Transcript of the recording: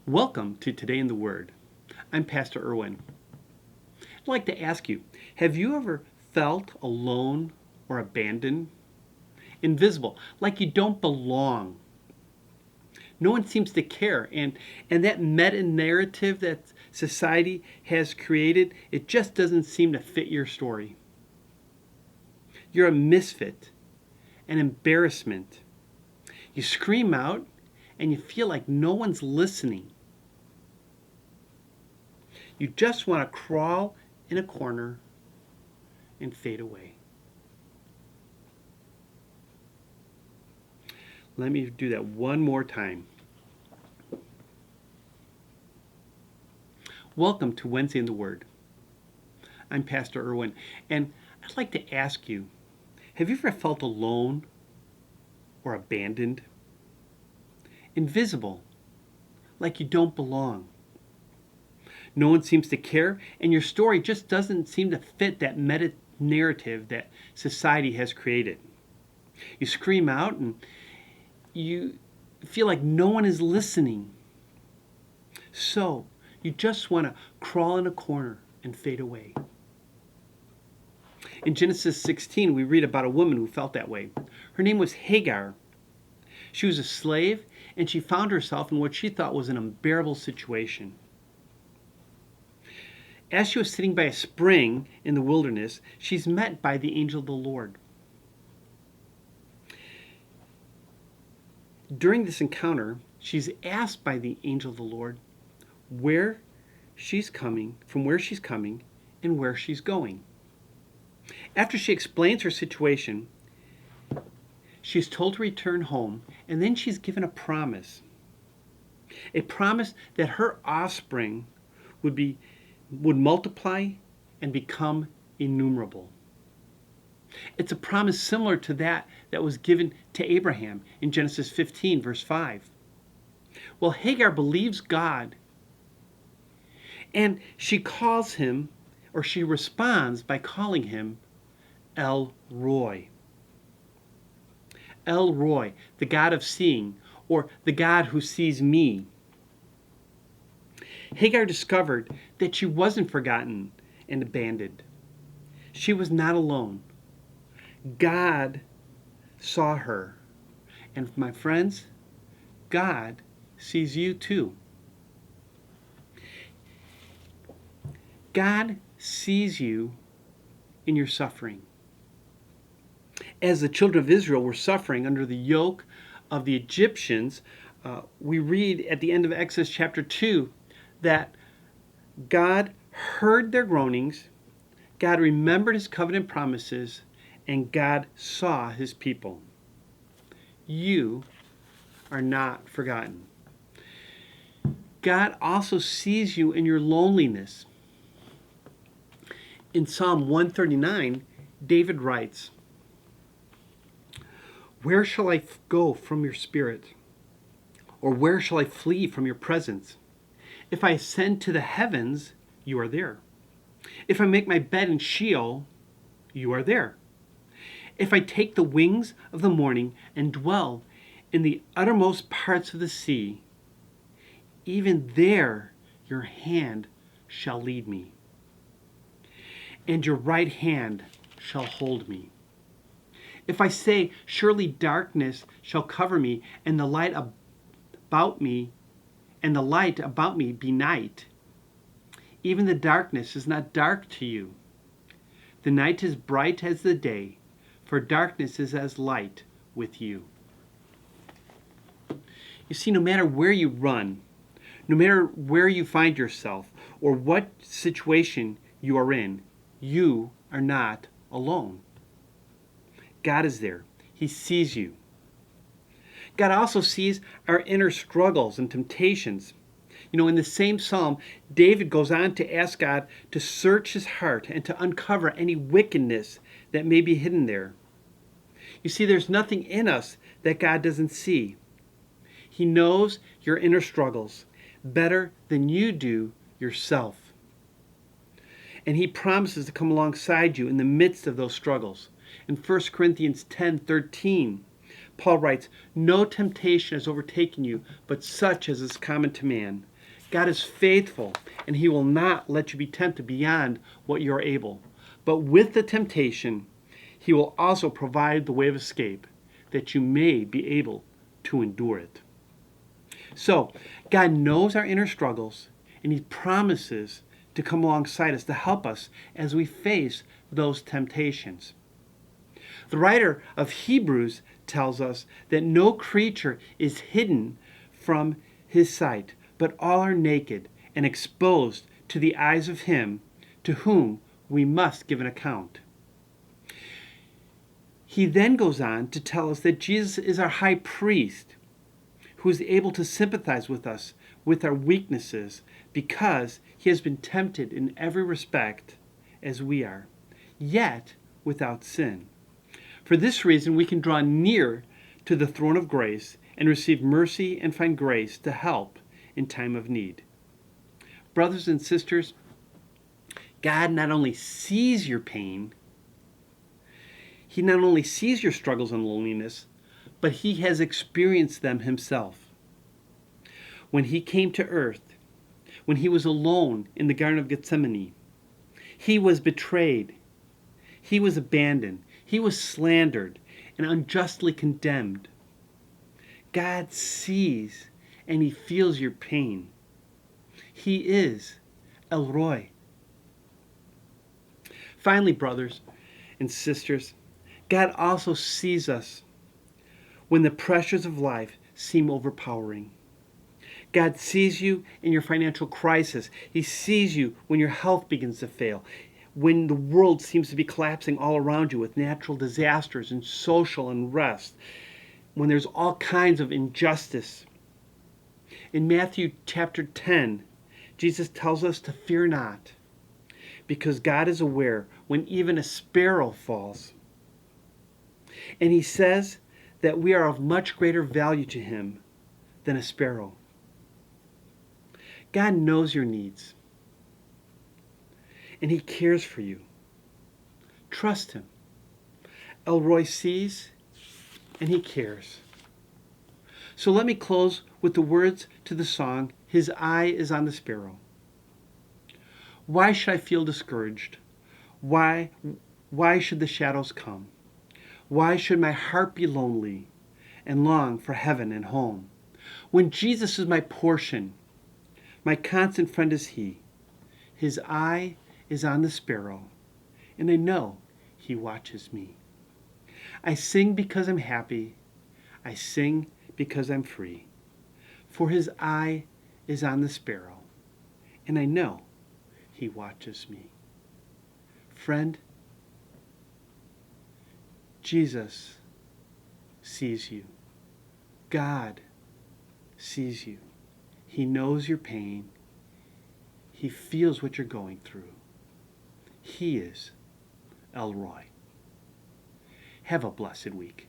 Welcome to Today in the Word. I'm Pastor Erwin. I'd like to ask you, have you ever felt alone or abandoned? Invisible, like you don't belong. No one seems to care, and that meta-narrative that society has created, it just doesn't seem to fit your story. You're a misfit, an embarrassment. You scream out, and you feel like no one's listening. You just want to crawl in a corner and fade away. Let me do that one more time. Welcome to Wednesday in the Word. I'm Pastor Erwin, and I'd like to ask you, have you ever felt alone or abandoned? Invisible, like you don't belong. No one seems to care, and your story just doesn't seem to fit that meta narrative that society has created. You scream out and you feel like no one is listening. So you just want to crawl in a corner and fade away. In Genesis 16, we read about a woman who felt that way. Her name was Hagar. She was a slave, and she found herself in what she thought was an unbearable situation. As she was sitting by a spring in the wilderness, she's met by the angel of the Lord. During this encounter, she's asked by the angel of the Lord where she's coming, from where she's coming, and where she's going. After she explains her situation, she's told to return home, and then she's given a promise that her offspring would multiply and become innumerable. It's a promise similar to that was given to Abraham in Genesis 15, verse 5. Well, Hagar believes God, and she calls him, or she responds by calling him El Roi. El Roi, the God of seeing, or the God who sees me. Hagar discovered that she wasn't forgotten and abandoned. She was not alone. God saw her. And my friends, God sees you too. God sees you in your suffering. As the children of Israel were suffering under the yoke of the Egyptians, we read at the end of Exodus chapter 2 that God heard their groanings, God remembered his covenant promises, and God saw his people. You are not forgotten. God also sees you in your loneliness. In Psalm 139, David writes, "Where shall I go from your spirit? Or where shall I flee from your presence? If I ascend to the heavens, you are there. If I make my bed in Sheol, you are there. If I take the wings of the morning and dwell in the uttermost parts of the sea, even there your hand shall lead me, and your right hand shall hold me. If I say, surely darkness shall cover me, and the light about me be night, even the darkness is not dark to you. The night is bright as the day, for darkness is as light with you." You see, no matter where you run, no matter where you find yourself, or what situation you are in, you are not alone. God is there. He sees you. God also sees our inner struggles and temptations. In the same psalm, David goes on to ask God to search his heart and to uncover any wickedness that may be hidden there. You see, there's nothing in us that God doesn't see. He knows your inner struggles better than you do yourself. And he promises to come alongside you in the midst of those struggles. In 1 Corinthians 10:13, Paul writes, "No temptation has overtaken you, but such as is common to man. God is faithful, and he will not let you be tempted beyond what you're able. But with the temptation, he will also provide the way of escape, that you may be able to endure it. So, God knows our inner struggles, and he promises to come alongside us to help us as we face those temptations. The writer of Hebrews tells us that no creature is hidden from his sight, but all are naked and exposed to the eyes of him to whom we must give an account. He then goes on to tell us that Jesus is our high priest who is able to sympathize with us with our weaknesses because he has been tempted in every respect as we are, yet without sin. For this reason, we can draw near to the throne of grace and receive mercy and find grace to help in time of need. Brothers and sisters, God not only sees your pain, he not only sees your struggles and loneliness, but he has experienced them himself. When he came to earth, when he was alone in the Garden of Gethsemane, he was betrayed, he was abandoned, he was slandered and unjustly condemned. God sees and he feels your pain. He is El Roi. Finally, brothers and sisters, God also sees us when the pressures of life seem overpowering. God sees you in your financial crisis. He sees you when your health begins to fail, when the world seems to be collapsing all around you with natural disasters and social unrest, when there's all kinds of injustice. In Matthew chapter 10, Jesus tells us to fear not, because God is aware when even a sparrow falls. And he says that we are of much greater value to him than a sparrow. God knows your needs, and he cares for you. Trust him. El Roi sees, and he cares. So let me close with the words to the song, His Eye is on the Sparrow. Why should I feel discouraged? Why should the shadows come? Why should my heart be lonely and long for heaven and home? When Jesus is my portion, my constant friend is he. His eye is on the sparrow, and I know he watches me. I sing because I'm happy. I sing because I'm free. For his eye is on the sparrow, and I know he watches me. Friend, Jesus sees you. God sees you. He knows your pain. He feels what you're going through. He is El Roi. Have a blessed week.